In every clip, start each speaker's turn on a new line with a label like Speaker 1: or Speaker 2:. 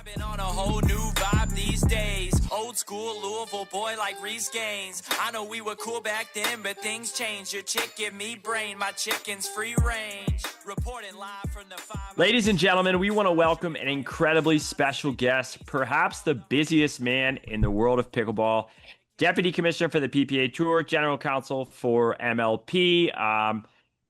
Speaker 1: Been on a whole new vibe these days. Old school Louisville boy like Reese Gaines. I know we were cool back then, but things change. Your chick give me brain, my chicken's free range. Reporting live from the 5.
Speaker 2: Ladies and gentlemen, we want to welcome an incredibly special guest, perhaps the busiest man in the world of pickleball, Deputy Commissioner for the PPA Tour, General Counsel for MLP.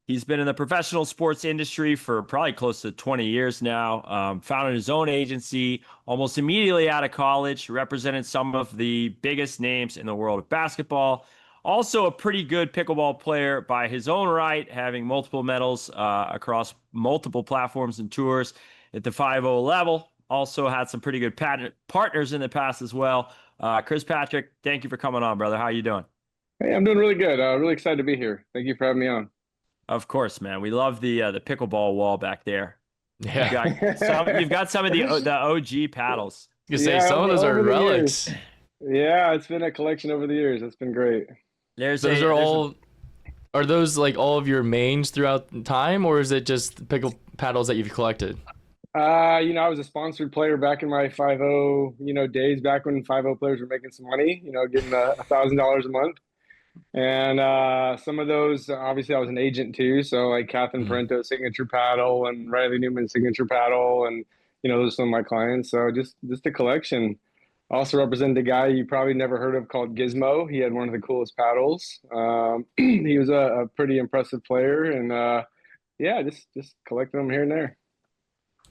Speaker 2: He's been in the professional sports industry for probably close to 20 years now, founded his own agency almost immediately out of college, represented some of the biggest names in the world of basketball. Also a pretty good pickleball player by his own right, having multiple medals across multiple platforms and tours at the 5-0 level. Also had some pretty good partners in the past as well. Chris Patrick, thank you for coming on, brother. How you doing?
Speaker 3: Hey, I'm doing really good. Really excited to be here. Thank you for having me on.
Speaker 2: Of course, man. We love the pickleball wall back there.
Speaker 4: Yeah,
Speaker 2: You've got some of the OG paddles.
Speaker 4: You say some of those are relics.
Speaker 3: Yeah, it's been a collection over the years. It's been great.
Speaker 4: Are those like all of your mains throughout time, or is it just pickle paddles that you've collected?
Speaker 3: I was a sponsored player back in my 5-0, days back when 5-0 players were making some money, getting $1,000 a month. And some of those, obviously, I was an agent too. So like Catherine Parento's signature paddle and Riley Newman's signature paddle, and those are some of my clients. So just a collection. I also represented a guy you probably never heard of called Gizmo. He had one of the coolest paddles. He was a pretty impressive player, and just collecting them here and there.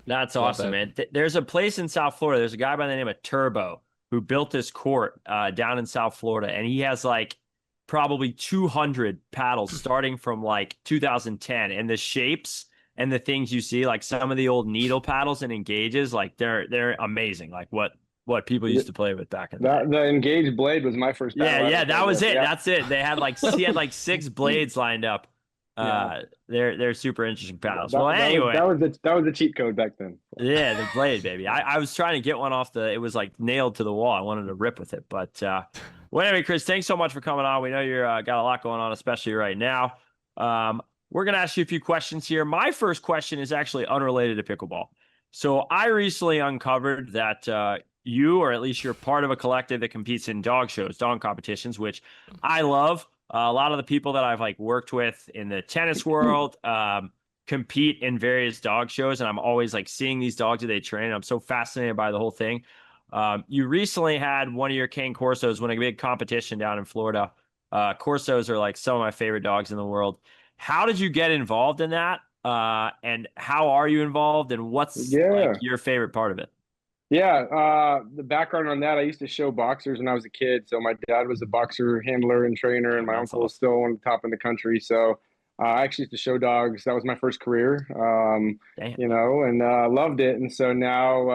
Speaker 2: That's awesome, man. There's a place in South Florida. There's a guy by the name of Turbo who built this court down in South Florida, and he has like probably 200 paddles starting from like 2010, and the shapes and the things you see, like some of the old needle paddles and engages, like they're amazing. Like what people used to play with back in the day.
Speaker 3: The engaged blade was my first paddle.
Speaker 2: Yeah, that was it.
Speaker 3: Yeah.
Speaker 2: That's it. They had he had like 6 blades lined up. They're super interesting paddles. Anyway,
Speaker 3: that was the cheat code back then.
Speaker 2: Yeah, the blade, baby. I was trying to get one off it was like nailed to the wall. I wanted to rip with it, but anyway, Chris, thanks so much for coming on. We know you're got a lot going on, especially right now. We're gonna ask you a few questions here. My first question is actually unrelated to pickleball. So I recently uncovered that you, or at least you're part of a collective that competes in dog shows, dog competitions, which I love. A lot of the people that I've worked with in the tennis world compete in various dog shows, and I'm always seeing these dogs that they train. I'm so fascinated by the whole thing. You recently had one of your Cane Corsos win a big competition down in Florida. Corsos are some of my favorite dogs in the world. How did you get involved in that? And how are you involved? And what's your favorite part of it?
Speaker 3: Yeah, the background on that, I used to show boxers when I was a kid. So my dad was a boxer handler and trainer, and my uncle was still one of the top in the country. So I actually used to show dogs. That was my first career, and loved it. And so now,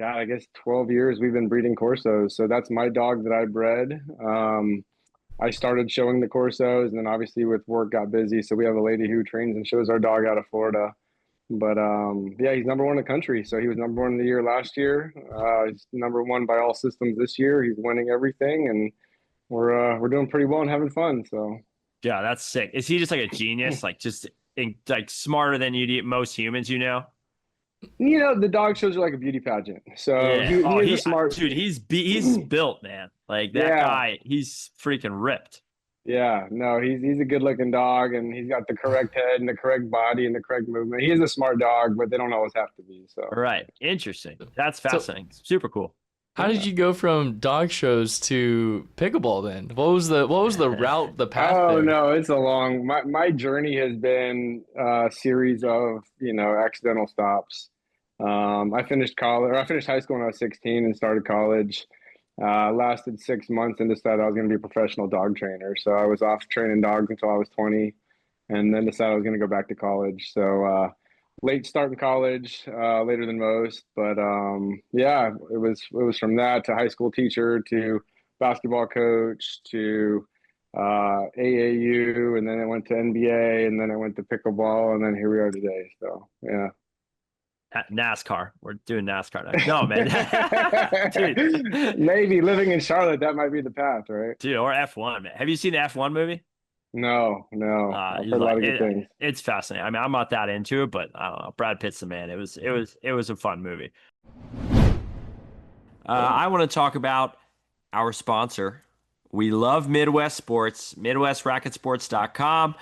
Speaker 3: I guess 12 years we've been breeding Corsos. So that's my dog that I bred. I started showing the Corsos, and then obviously with work got busy. So we have a lady who trains and shows our dog out of Florida. But he's number one in the country. So he was number one in the year last year. He's number one by all systems this year. He's winning everything, and we're doing pretty well and having fun. So
Speaker 2: yeah, that's sick. Is he just a genius, smarter than most humans?
Speaker 3: The dog shows are like a beauty pageant. So he's a smart
Speaker 2: dude. He's built, man. Guy, he's freaking ripped.
Speaker 3: Yeah, no, he's a good-looking dog, and he's got the correct head and the correct body and the correct movement. He is a smart dog, but they don't always have to be. So
Speaker 2: right, interesting. That's fascinating. Super cool.
Speaker 4: How did you go from dog shows to pickleball then? What was the route, the path?
Speaker 3: Oh no, it's a long. My journey has been a series of accidental stops. I finished high school when I was 16 and started college. Lasted 6 months and decided I was going to be a professional dog trainer. So I was off training dogs until I was 20, and then decided I was going to go back to college. So late start in college, later than most. But it was from that to high school teacher to basketball coach to AAU, and then I went to NBA, and then I went to pickleball, and then here we are today. So yeah.
Speaker 2: NASCAR. We're doing NASCAR now. No, man.
Speaker 3: Dude. Maybe living in Charlotte, that might be the path, right?
Speaker 2: Dude, or F1, man. Have you seen the F1 movie?
Speaker 3: No. I've heard a lot of good things.
Speaker 2: It's fascinating. I mean, I'm not that into it, but I don't know. Brad Pitt's the man. It was a fun movie. I want to talk about our sponsor. We love Midwest Sports, MidwestRacketSports.com.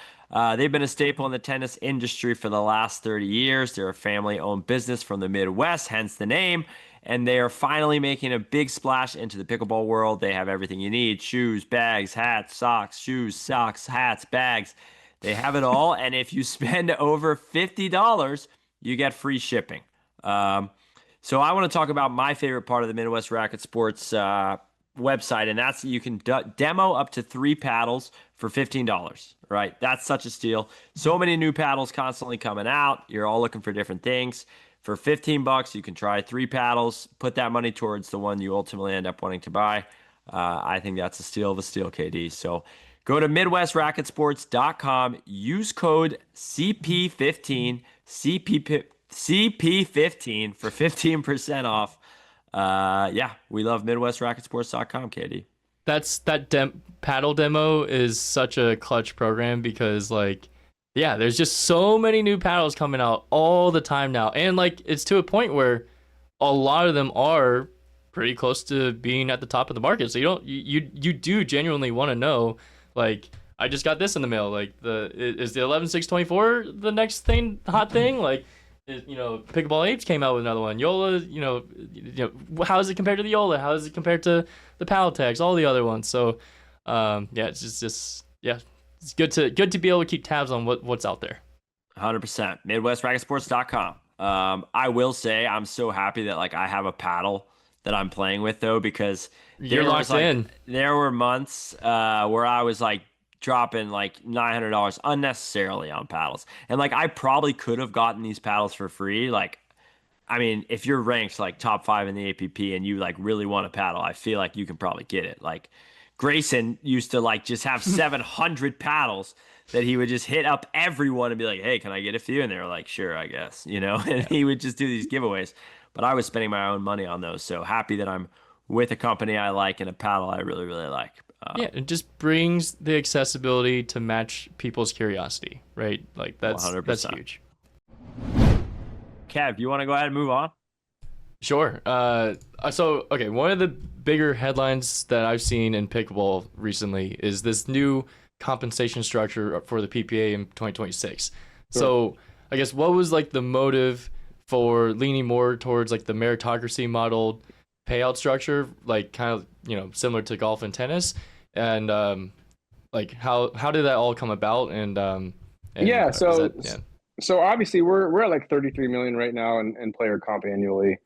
Speaker 2: They've been a staple in the tennis industry for the last 30 years. They're a family-owned business from the Midwest, hence the name. And they are finally making a big splash into the pickleball world. They have everything you need: shoes, bags, hats, socks, shoes, socks, hats, bags. They have it all. And if you spend over $50, you get free shipping. So I want to talk about my favorite part of the Midwest Racquet Sports website, and that's that you can demo up to 3 paddles for $15, right? That's such a steal. So many new paddles constantly coming out. You're all looking for different things. For $15, you can try 3 paddles, put that money towards the one you ultimately end up wanting to buy. I think that's a steal of a steal, KD. So go to MidwestRacketSports.com, use code CP15, CP15 for 15% off. We love MidwestRacketSports.com, KD.
Speaker 4: That paddle demo is such a clutch program because there's just so many new paddles coming out all the time now, and it's to a point where a lot of them are pretty close to being at the top of the market. So you do genuinely want to know, I just got this in the mail. Is the 11.624 the next hot thing? Pickleball Apes came out with another one. Yola, how is it compared to the Yola? How is it compared to the Paddle Tags? All the other ones. So, it's just it's good to be able to keep tabs on what's out there.
Speaker 2: 100%. MidwestRacketSports.com. I will say I'm so happy that I have a paddle that I'm playing with though, because
Speaker 4: you're locked in.
Speaker 2: There were months where I was dropping $900 unnecessarily on paddles, and I probably could have gotten these paddles for free. If you're ranked top 5 in the APP and you really want a paddle, I feel like you can probably get it. Grayson used to just have 700 paddles that he would just hit up everyone and be like, hey, can I get a few? And they were like, sure, I guess, and he would just do these giveaways. But I was spending my own money on those. So happy that I'm with a company I like and a paddle I really, really like.
Speaker 4: It just brings the accessibility to match people's curiosity, right? That's
Speaker 2: 100%.
Speaker 4: That's huge.
Speaker 2: Kev, you want to go ahead and move on?
Speaker 4: Sure. One of the bigger headlines that I've seen in pickleball recently is this new compensation structure for the PPA in 2026. Sure. So I guess what was the motive for leaning more towards the meritocracy model payout structure, similar to golf and tennis, and how did that all come about?
Speaker 3: So obviously we're at 33 million right now in player comp annually.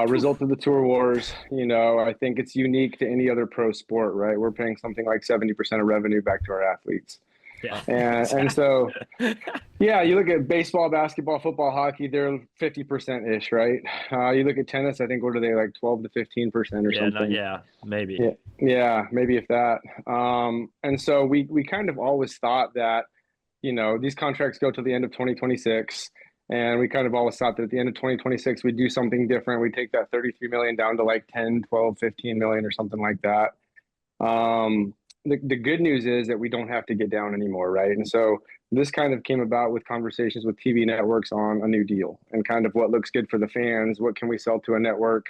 Speaker 3: Result of the tour wars, I think it's unique to any other pro sport, right? We're paying something like 70% of revenue back to our athletes.
Speaker 2: Yeah.
Speaker 3: And so, you look at baseball, basketball, football, hockey, they're 50% ish, right? You look at tennis, I think, what are they, 12 to 15% or something?
Speaker 2: Maybe.
Speaker 3: Yeah, maybe if that. And so we kind of always thought that, these contracts go to the end of 2026. And we kind of always thought that at the end of 2026, we'd do something different. We'd take that 33 million down to 10, 12, 15 million or something like that. The good news is that we don't have to get down anymore, right? And so this kind of came about with conversations with TV networks on a new deal and kind of what looks good for the fans. What can we sell to a network?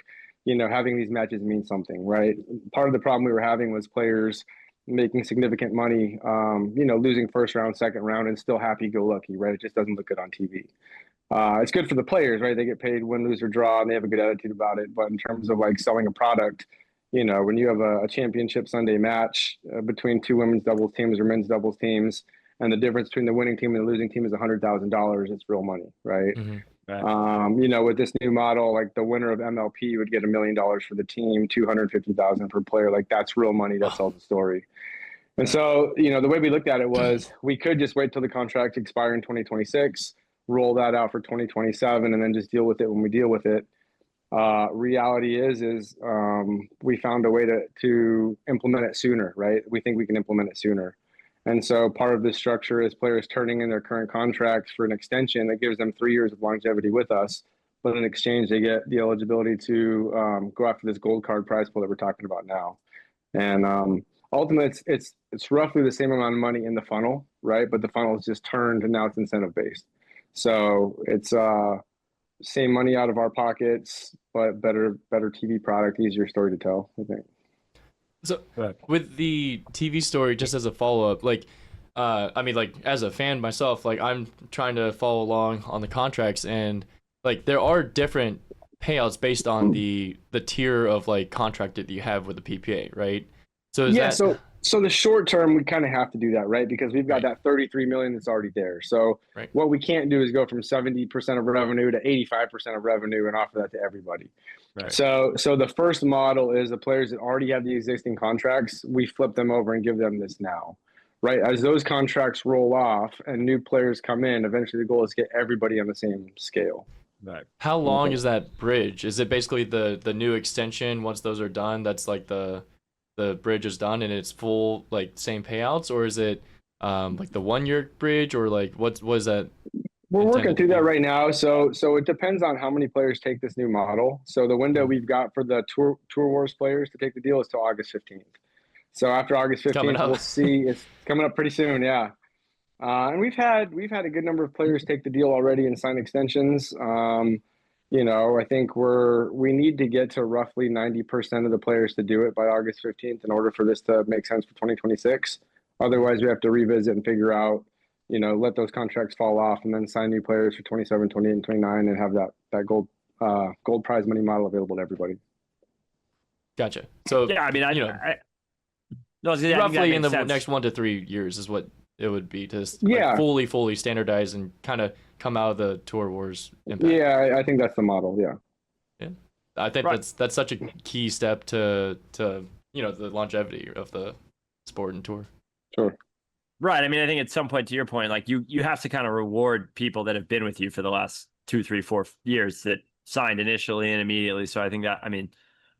Speaker 3: Having these matches mean something, right? Part of the problem we were having was players making significant money, losing first round, second round, and still happy-go-lucky, right? It just doesn't look good on TV. It's good for the players, right? They get paid win, lose, or draw, and they have a good attitude about it. But in terms of selling a product, when you have a championship Sunday match between 2 women's doubles teams or men's doubles teams, and the difference between the winning team and the losing team is $100,000, it's real money, right?
Speaker 4: Mm-hmm.
Speaker 2: Right.
Speaker 3: With this new model, the winner of MLP would get $1 million for the team, $250,000 per player. That's real money. That tells the story. And so, the way we looked at it was we could just wait till the contract expire in 2026, roll that out for 2027, and then just deal with it when we deal with it. Reality is we found a way to implement it sooner, right? We think we can implement it sooner. And so part of this structure is players turning in their current contracts for an extension that gives them 3 years of longevity with us. But in exchange, they get the eligibility to go after this gold card prize pool that we're talking about now. And ultimately, it's roughly the same amount of money in the funnel, right? But the funnel is just turned and now it's incentive based. So it's same money out of our pockets, but better TV product, easier story to tell, I think.
Speaker 4: So with the TV story, just as a follow-up, like, I mean, like as a fan myself, like I'm trying to follow along on the contracts, and like there are different payouts based on the tier of like contract that you have with the PPA, right? So is that...
Speaker 3: So the short term, we kind of have to do that, right? Because we've got
Speaker 4: Right.
Speaker 3: that 33 million that's already there. So
Speaker 4: Right.
Speaker 3: what we can't do is go from 70% of revenue to 85% of revenue and offer that to everybody.
Speaker 2: Right.
Speaker 3: So the first model is the players that already have the existing contracts, we flip them over and give them this now, right? As those contracts roll off and new players come in, eventually the goal is to get everybody on the same scale.
Speaker 2: Right.
Speaker 4: How long is that bridge? Is it basically the new extension? Once those are done, that's like the bridge is done and it's full like same payouts, or is it like the 1 year bridge, or like what is that?
Speaker 3: We're working through that right now. So it depends on how many players take this new model. So the window we've got for the Tour Wars players to take the deal is till August 15th. So after August 15th, we'll see. It's coming up pretty soon. Yeah. And we've had a good number of players take the deal already and sign extensions. I think we need to get to roughly 90% of the players to do it by August 15th in order for this to make sense for 2026. Otherwise, we have to revisit and figure out, let those contracts fall off and then sign new players for 27, 28, and 29 and have that gold prize money model available to everybody.
Speaker 4: Gotcha. So
Speaker 2: yeah, I mean,
Speaker 4: roughly in the next 1 to 3 years is what it would be to like fully standardize and kind of come out of the Tour Wars impact.
Speaker 3: Yeah, I think that's the model. Yeah.
Speaker 4: I think that's such a key step to the longevity of the sport and tour.
Speaker 3: Sure.
Speaker 2: Right. I mean, I think at some point, to your point, like you have to kind of reward people that have been with you for the last 2, 3, 4 years that signed initially and immediately. So I think that, I mean,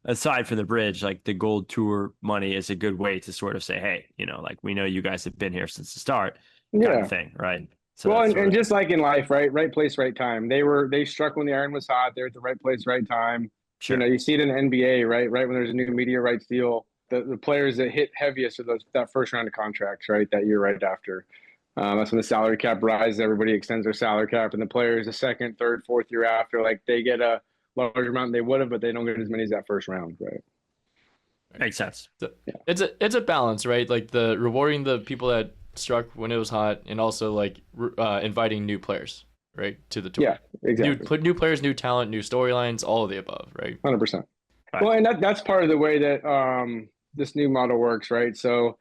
Speaker 2: aside from the bridge, like the gold tour money is a good way to sort of say, hey, like we know you guys have been here since the start, kind of thing, right? So
Speaker 3: well, and just like in life, right place, right time. They struck when the iron was hot. They're at the right place, right time.
Speaker 2: Sure.
Speaker 3: You see it in the NBA, right when there's a new media rights deal. The players that hit heaviest are that first round of contracts, right? That year right after. That's when the salary cap rises. Everybody extends their salary cap, and the players the second, third, fourth year after, like they get a larger amount than they would have, but they don't get as many as that first round, right?
Speaker 2: Makes sense.
Speaker 4: So, it's a balance, right? Like the rewarding the people that struck when it was hot, and also like inviting new players, right, to the tour.
Speaker 3: Yeah, exactly.
Speaker 4: New players, new talent, new storylines, all of the above, right?
Speaker 3: 100%.
Speaker 2: Right.
Speaker 3: Well, and that's part of the way that this new model works, right? So,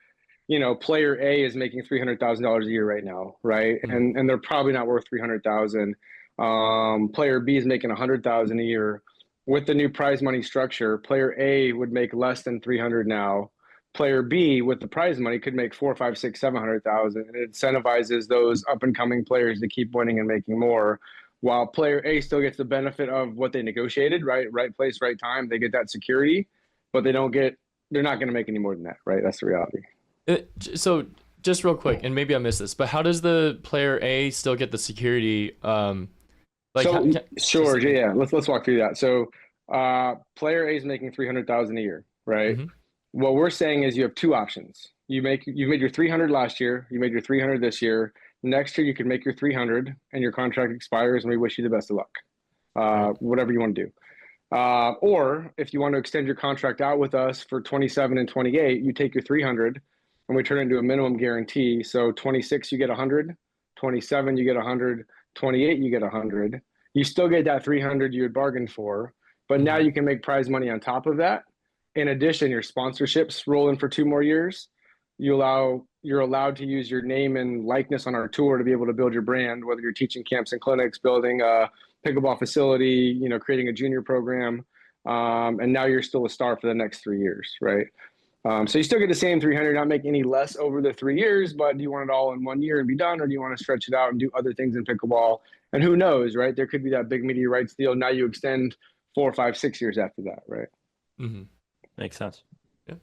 Speaker 3: player A is making $300,000 a year right now, right? Mm-hmm. And they're probably not worth $300,000. Player B is making $100,000 a year. With the new prize money structure, player A would make less than $300,000 now. Player B with the prize money could make $400,000, $500,000, $600,000, $700,000, and it incentivizes those up and coming players to keep winning and making more. While player A still gets the benefit of what they negotiated, right place, right time. They get that security, but they're not going to make any more than that, right? That's the reality.
Speaker 4: So just real quick, and maybe I missed this, but how does the player A still get the security?
Speaker 3: Sure, yeah. Let's walk through that. So player A is making $300,000 a year, right? Mm-hmm. What we're saying is you have two options. You made your $300,000 last year. You made your $300,000 this year. Next year, you can make your $300,000 and your contract expires, and we wish you the best of luck. Whatever you want to do. Or if you want to extend your contract out with us for 27 and 28, you take your $300,000 and we turn it into a minimum guarantee. So 26, you get $100,000, 27, you get $100,000, 28, you get $100,000. You still get that $300,000 you had bargained for, but now you can make prize money on top of that. In addition, your sponsorships roll in for 2 more years. You're allowed to use your name and likeness on our tour to be able to build your brand, whether you're teaching camps and clinics, building a pickleball facility, creating a junior program. And now you're still a star for the next 3 years, right? So you still get the same $300,000, not make any less over the 3 years, but do you want it all in 1 year and be done? Or do you want to stretch it out and do other things in pickleball? And who knows, right? There could be that big media rights deal. Now you extend 4, 5, 6 years after that, right?
Speaker 4: Mm-hmm.
Speaker 2: Makes sense.
Speaker 4: Yeah.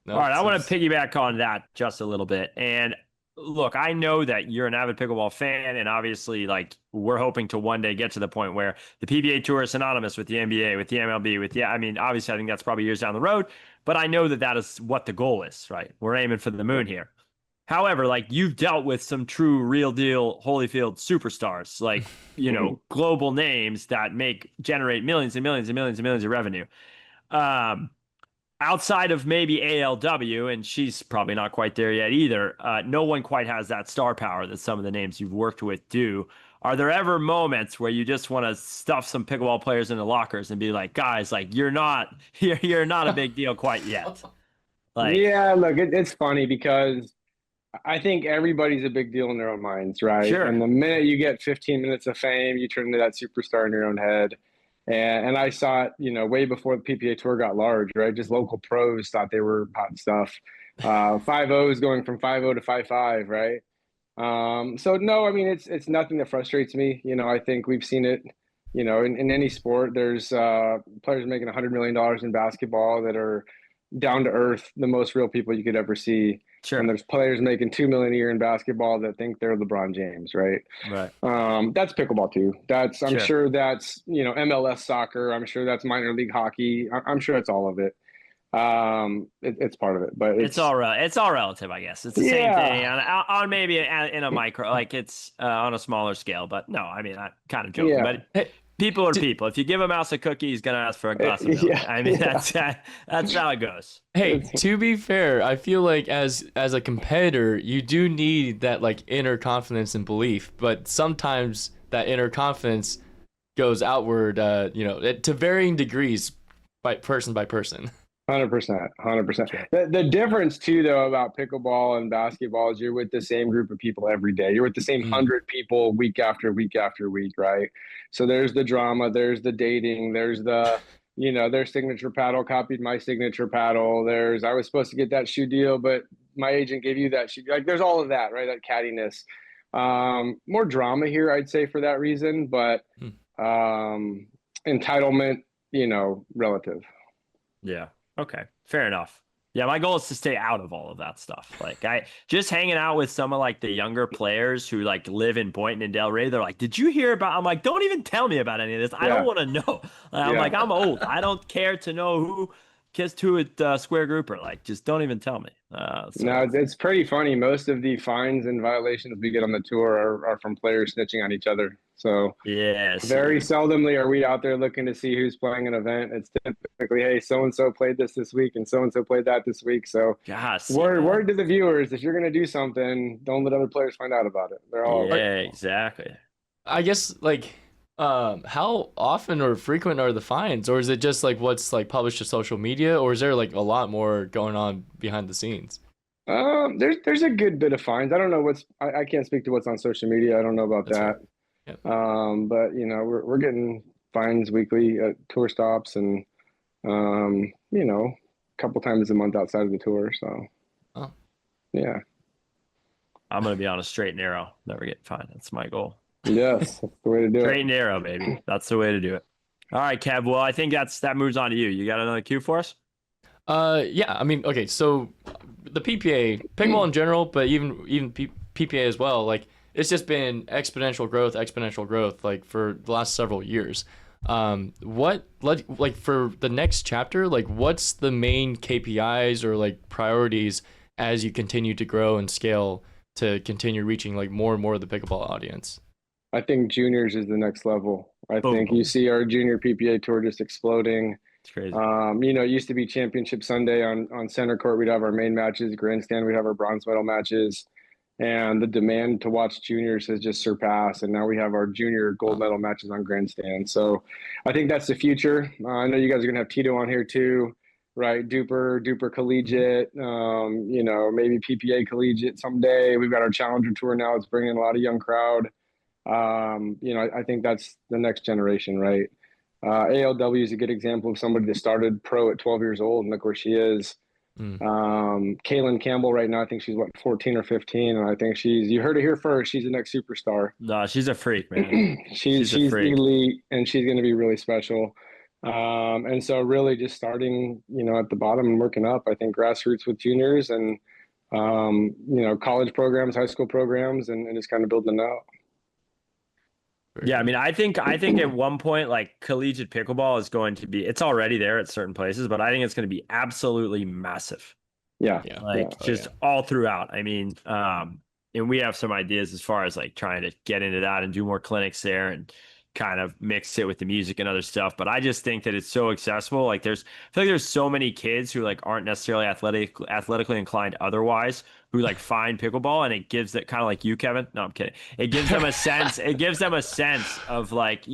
Speaker 4: No,
Speaker 2: all right, I want to piggyback on that just a little bit. And look, I know that you're an avid pickleball fan, and obviously, like, we're hoping to one day get to the point where the PPA Tour is synonymous with the NBA, with the MLB, obviously, I think that's probably years down the road, but I know that is what the goal is, right? We're aiming for the moon here. However, like you've dealt with some true real deal Holyfield superstars, like, global names that generate millions and millions and millions and millions of revenue. Um, Outside of maybe ALW, and she's probably not quite there yet either, no one quite has that star power that some of the names you've worked with do. Are there ever moments where you just want to stuff some pickleball players in the lockers and be like, guys, like you're not a big deal quite yet? Like,
Speaker 3: Yeah, look, it's funny because I think everybody's a big deal in their own minds, right?
Speaker 2: sure.
Speaker 3: And the minute you get 15 minutes of fame, you turn into that superstar in your own head. And I saw it, way before the PPA Tour got large, right? Just local pros thought they were hot stuff. 5-0s going from 5-0 to 5-5, right? So no, I mean it's nothing that frustrates me. I think we've seen it, in any sport. There's players making $100 million in basketball that are down to earth, the most real people you could ever see.
Speaker 2: Sure.
Speaker 3: And there's players making $2 million a year in basketball that think they're LeBron James, right?
Speaker 2: Right.
Speaker 3: That's pickleball too. I'm
Speaker 2: Sure.
Speaker 3: sure that's MLS soccer. I'm sure that's minor league hockey. I'm sure it's all of it. It's part of it, but
Speaker 2: It's all relative, I guess. It's the same thing on maybe in a micro, like it's on a smaller scale. But no, I mean, I'm kind of joking.
Speaker 3: Yeah.
Speaker 2: But people are people. If you give a mouse a cookie, he's gonna ask for a glass of milk.
Speaker 3: Yeah.
Speaker 2: I mean, that's how it goes.
Speaker 4: Hey, to be fair, I feel like as a competitor, you do need that like inner confidence and belief, but sometimes that inner confidence goes outward, to varying degrees by person.
Speaker 3: 100%. The difference too, though, about pickleball and basketball is you're with the same group of people every day. You're with the same 100 people week after week after week, right? So there's the drama, there's the dating, there's the, their signature paddle copied my signature paddle. I was supposed to get that shoe deal, but my agent gave you that shoe. Like there's all of that, right? That cattiness. More drama here, I'd say, for that reason, but entitlement, relative.
Speaker 2: Yeah. Okay. Fair enough. Yeah, my goal is to stay out of all of that stuff. Like I just hanging out with some of like the younger players who like live in Boynton and Delray. They're like, "Did you hear about?" I'm like, "Don't even tell me about any of this. I don't want to know." I'm like, "I'm old. I don't care to know who kissed who at Square Grouper. Like, just don't even tell me."
Speaker 3: No, it's pretty funny. Most of the fines and violations we get on the tour are from players snitching on each other. So
Speaker 2: yes,
Speaker 3: very seldomly are we out there looking to see who's playing an event. It's typically, hey, so-and-so played this week and so-and-so played that this week. So word to the viewers, if you're going to do something, don't let other players find out about it. They're all
Speaker 2: exactly.
Speaker 4: I guess like how often or frequent are the fines, or is it just like what's like published to social media, or is there like a lot more going on behind the scenes?
Speaker 3: There's a good bit of fines. I don't know I can't speak to what's on social media. I don't know about that.
Speaker 4: Right. Yep.
Speaker 3: But we're getting fines weekly at tour stops and a couple times a month outside of the tour. So yeah.
Speaker 2: I'm gonna be on a straight and narrow. Never get fined. That's my goal.
Speaker 3: Yes, that's the way to do it.
Speaker 2: Straight and narrow, baby. That's the way to do it. All right, Kev. Well, I think that moves on to you. You got another cue for us?
Speaker 4: Yeah. I mean, okay. So the PPA, pickleball in general, but even PPA as well. Like it's just been exponential growth, like for the last several years. What like for the next chapter? Like, what's the main KPIs or like priorities as you continue to grow and scale to continue reaching like more and more of the pickleball audience?
Speaker 3: I think juniors is the next level. I think you see our junior PPA tour just exploding.
Speaker 2: It's crazy.
Speaker 3: It used to be Championship Sunday on center court. We'd have our main matches, grandstand. We'd have our bronze medal matches, and the demand to watch juniors has just surpassed. And now we have our junior gold medal matches on grandstand. So I think that's the future. I know you guys are gonna have Tito on here too, right? Duper collegiate. Maybe PPA collegiate someday. We've got our Challenger tour now. It's bringing in a lot of young crowd. I think that's the next generation, right? ALW is a good example of somebody that started pro at 12 years old, and look where she is. Kaylin Campbell right now, I think she's 14 or 15, and I think you heard it here first. She's the next superstar.
Speaker 2: No, she's a freak, man.
Speaker 3: she's elite, and she's going to be really special. And so really just starting, at the bottom and working up. I think grassroots with juniors and college programs, high school programs, and just kind of building it out.
Speaker 2: Yeah, I mean, I think at one point, like collegiate pickleball is going to be, it's already there at certain places, but I think it's going to be absolutely massive.
Speaker 3: Yeah.
Speaker 4: Yeah.
Speaker 3: Yeah.
Speaker 2: just all throughout. I mean, and we have some ideas as far as like trying to get into that and do more clinics there and kind of mix it with the music and other stuff. But I just think that it's so accessible. Like I feel like there's so many kids who like aren't necessarily athletically inclined otherwise who like find pickleball, and it gives that kind of like you, Kevin. No, I'm kidding. It gives them a sense. It gives them a sense of like,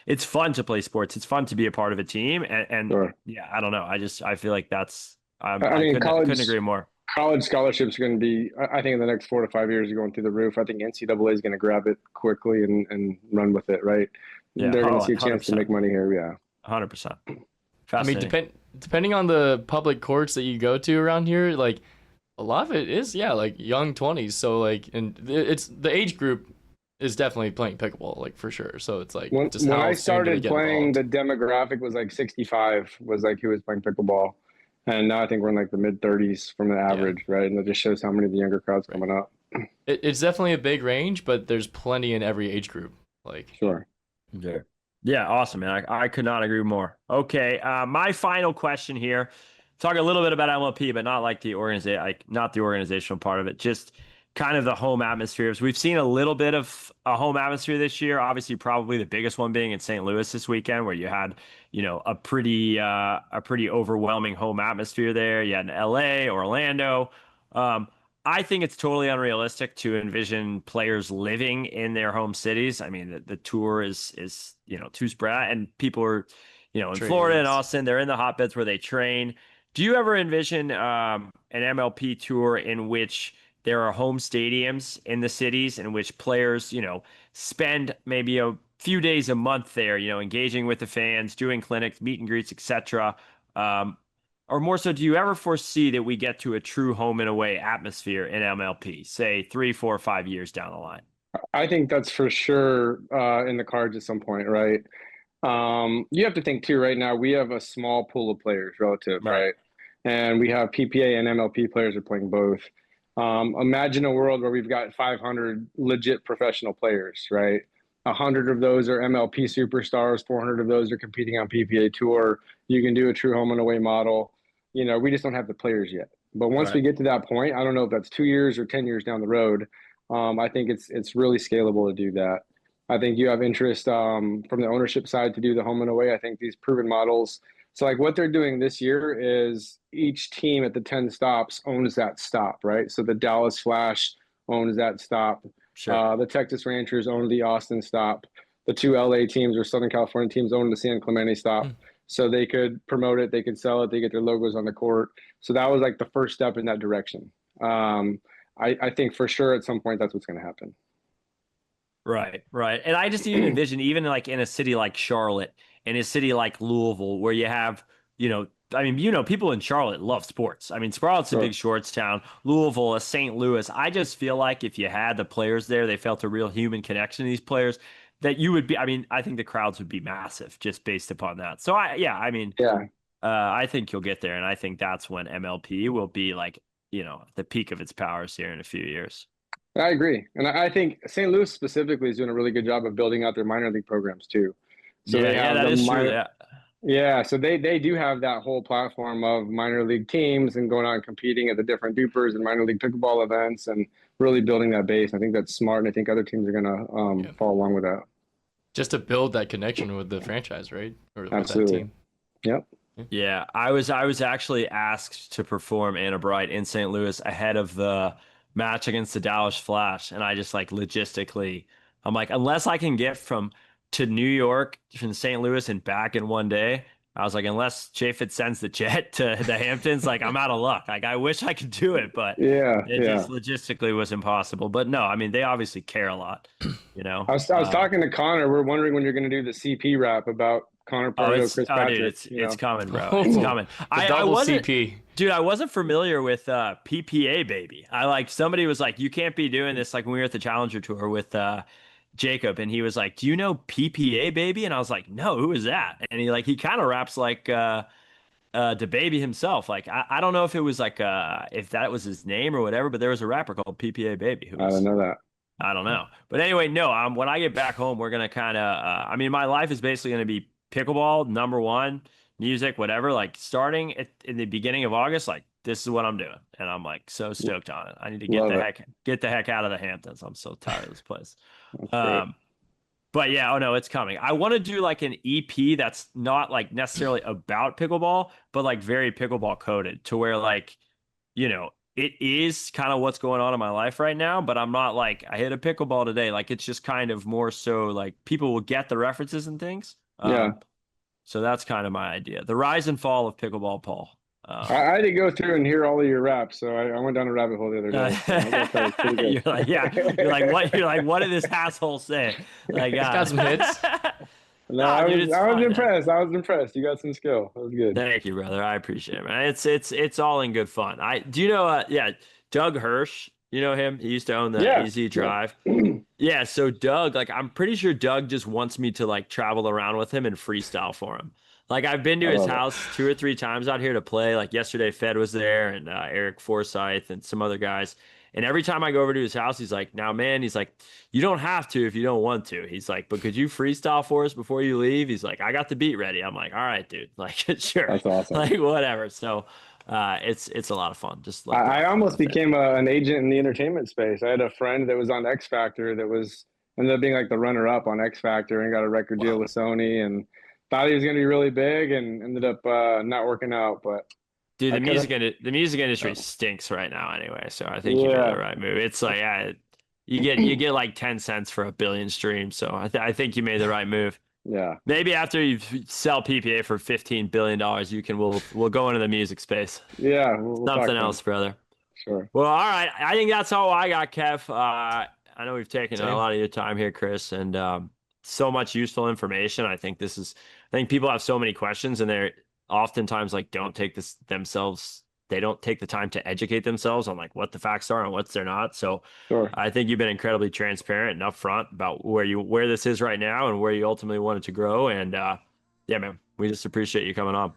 Speaker 2: it's fun to play sports. It's fun to be a part of a team. And
Speaker 3: Sure.
Speaker 2: yeah, I don't know. I feel like that's,
Speaker 3: I
Speaker 2: I
Speaker 3: mean,
Speaker 2: couldn't agree more.
Speaker 3: college scholarships are going to be, I think in the next 4 to 5 years, are going through the roof. I think NCAA is going to grab it quickly and run with it, right?
Speaker 2: Yeah.
Speaker 3: They're going to see a
Speaker 2: 100%.
Speaker 3: chance to make money here. Yeah.
Speaker 2: 100%.
Speaker 4: I mean,
Speaker 2: Fascinating.
Speaker 4: depending on the public courts that you go to around here, like a lot of it is, like young 20s. So like, and it's the age group is definitely playing pickleball, like for sure. So it's like
Speaker 3: When
Speaker 4: just how
Speaker 3: I
Speaker 4: soon do they
Speaker 3: started
Speaker 4: get
Speaker 3: playing,
Speaker 4: involved?
Speaker 3: the demographic was like 65 was like who was playing pickleball. And now I think we're in like the mid 30s from the average, right? And that just shows how many of the younger crowds coming up.
Speaker 4: It's definitely a big range, but there's plenty in every age group. Like,
Speaker 3: Sure.
Speaker 2: Yeah, awesome, man. I could not agree more. Okay, my final question here. Talk a little bit about MLP, but not like not the organizational part of it. Just kind of the home atmospheres. We've seen a little bit of a home atmosphere this year. Obviously, probably the biggest one being in St. Louis this weekend, where you had, a pretty overwhelming home atmosphere there. You had in LA, Orlando. I think it's totally unrealistic to envision players living in their home cities. I mean, the tour is too spread out, and people are, in Florida and Austin, they're in the hotbeds where they train. Do you ever envision an MLP tour in which there are home stadiums in the cities in which players, spend maybe a few days a month there, engaging with the fans, doing clinics, meet and greets, etc. Or more so, do you ever foresee that we get to a true home and away atmosphere in MLP, say 3, 4, 5 years down the line?
Speaker 3: I think that's for sure in the cards at some point, right? You have to think too, right now, we have a small pool of players relative, right? And we have PPA and MLP players are playing both. Imagine a world where we've got 500 legit professional players, right? 100 of those are MLP superstars, 400 of those are competing on PPA Tour. You can do a true home and away model. We just don't have the players yet. But once we get to that point, I don't know if that's 2 years or 10 years down the road. I think it's really scalable to do that. I think you have interest from the ownership side to do the home and away. I think these proven models. So like what they're doing this year is each team at the 10 stops owns that stop, right? So the Dallas Flash owns that stop.
Speaker 2: Sure.
Speaker 3: The Texas Rangers own the Austin stop. The 2 LA teams or Southern California teams own the San Clemente stop. So they could promote it, they could sell it, they get their logos on the court. So that was like the first step in that direction. I think for sure at some point that's what's going to happen.
Speaker 2: Right. And I just even envision, even like in a city like Charlotte, in a city like Louisville, where you have, people in Charlotte love sports. I mean, Charlotte's a big shorts town. Louisville, a St. Louis. I just feel like if you had the players there, they felt a real human connection to these players, that you would be, I think the crowds would be massive just based upon that. So I think you'll get there. And I think that's when MLP will be like, the peak of its powers here in a few years.
Speaker 3: I agree. And I think St. Louis specifically is doing a really good job of building out their minor league programs too. So
Speaker 2: that is true.
Speaker 3: Yeah, so they do have that whole platform of minor league teams and going out and competing at the different dupers and minor league pickleball events and really building that base. I think that's smart, and I think other teams are going to follow along with that.
Speaker 4: Just to build that connection with the franchise, right? Or
Speaker 3: Absolutely.
Speaker 4: With that team.
Speaker 3: Yep.
Speaker 2: Yeah, I was actually asked to perform Anna Bright in St. Louis ahead of the match against the Dallas Flash, and I just like logistically, I'm like, unless I can get to New York from St. Louis and back in one day, I was like, unless Chaffetz sends the jet to the Hamptons, like I'm out of luck. Like I wish I could do it, but it just logistically was impossible. But no, I mean they obviously care a lot,
Speaker 3: I was talking to Connor. We're wondering when you're going to do the CP rap about Connor Pardo, Chris Patrick.
Speaker 2: Dude, it's coming, bro. It's coming. I wasn't, CP. Dude, I wasn't familiar with PPA baby. Somebody was like, you can't be doing this. Like when we were at the Challenger Tour with Jacob, and he was like, do you know PPA baby? And I was like, no, who is that? And he kind of raps like the baby himself. Like I don't know if it was like if that was his name or whatever, but there was a rapper called PPA baby.
Speaker 3: I don't know that.
Speaker 2: I don't know. But anyway, no, when I get back home, we're going to kind of, my life is basically going to be pickleball, number one, music, whatever, like starting in the beginning of August, like this is what I'm doing. And I'm like so stoked on it. I need to get the heck out of the Hamptons. I'm so tired of this place. But yeah, oh no, it's coming. I want to do like an EP that's not like necessarily about pickleball, but like very pickleball coded to where like, you know, it is kind of what's going on in my life right now, but I'm not like, I hit a pickleball today. Like, it's just kind of more so like people will get the references and things. So that's kind of my idea. The rise and fall of pickleball, Paul.
Speaker 3: I had to go through and hear all of your raps, so I went down a rabbit hole the other day.
Speaker 2: You're like, what did this asshole say? Like,
Speaker 4: got some hits.
Speaker 3: No, I was impressed. I was impressed. You got some skill. That was good.
Speaker 2: Thank you, brother. I appreciate it, man. It's all in good fun. Do you know? Doug Hirsch. You know him? He used to own the Easy Drive. Yeah. So Doug, like, I'm pretty sure Doug just wants me to like travel around with him and freestyle for him. Like, I've been to his house 2 or 3 times out here to play. Like yesterday, Fed was there and Eric Forsyth and some other guys. And every time I go over to his house, he's like, now, man, he's like, you don't have to if you don't want to. He's like, but could you freestyle for us before you leave? He's like, I got the beat ready. I'm like, all right, dude. Like, sure.
Speaker 3: That's awesome.
Speaker 2: Like, whatever. So it's a lot of fun. Just like
Speaker 3: I almost became an agent in the entertainment space. I had a friend that was on X Factor that ended up being like the runner-up on X Factor and got a record deal with Sony and thought he was going to be really big and ended up not working out. But
Speaker 2: dude, the music industry stinks right now anyway. So I think you made the right move. It's like you get like 10 cents for a billion streams. So I think you made the right move.
Speaker 3: Yeah.
Speaker 2: Maybe after you sell PPA for $15 billion, we'll go into the music space.
Speaker 3: Yeah.
Speaker 2: Something else, brother.
Speaker 3: Sure.
Speaker 2: Well, all right. I think that's all I got, Kev. I know we've taken a lot of your time here, Chris, and so much useful information. I think people have so many questions and they're oftentimes like don't take the time to educate themselves on like what the facts are and what's they're not. So I think you've been incredibly transparent and upfront about where this is right now and where you ultimately wanted to grow. And yeah, man, we just appreciate you coming on.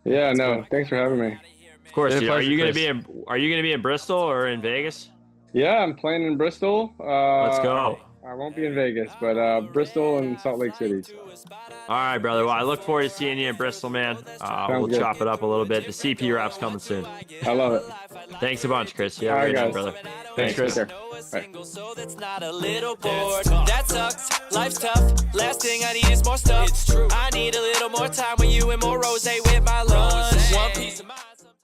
Speaker 3: Yeah, no, thanks for having me.
Speaker 2: Of course. Are you going to be in Bristol or in Vegas?
Speaker 3: Yeah, I'm playing in Bristol.
Speaker 2: Let's go.
Speaker 3: I won't be in Vegas, but Bristol and Salt Lake City.
Speaker 2: All right, brother. Well, I look forward to seeing you in Bristol, man. We'll chop it up a little bit. The CP rap's coming soon.
Speaker 3: I love it.
Speaker 2: Thanks a bunch, Chris. You have a great night, brother.
Speaker 3: Thanks, Chris.
Speaker 1: So that's not a little bored. That sucks. Life's tough. Last thing I need is more stuff. It's true. I need a little more time with you and more rose with my lunch. One piece of my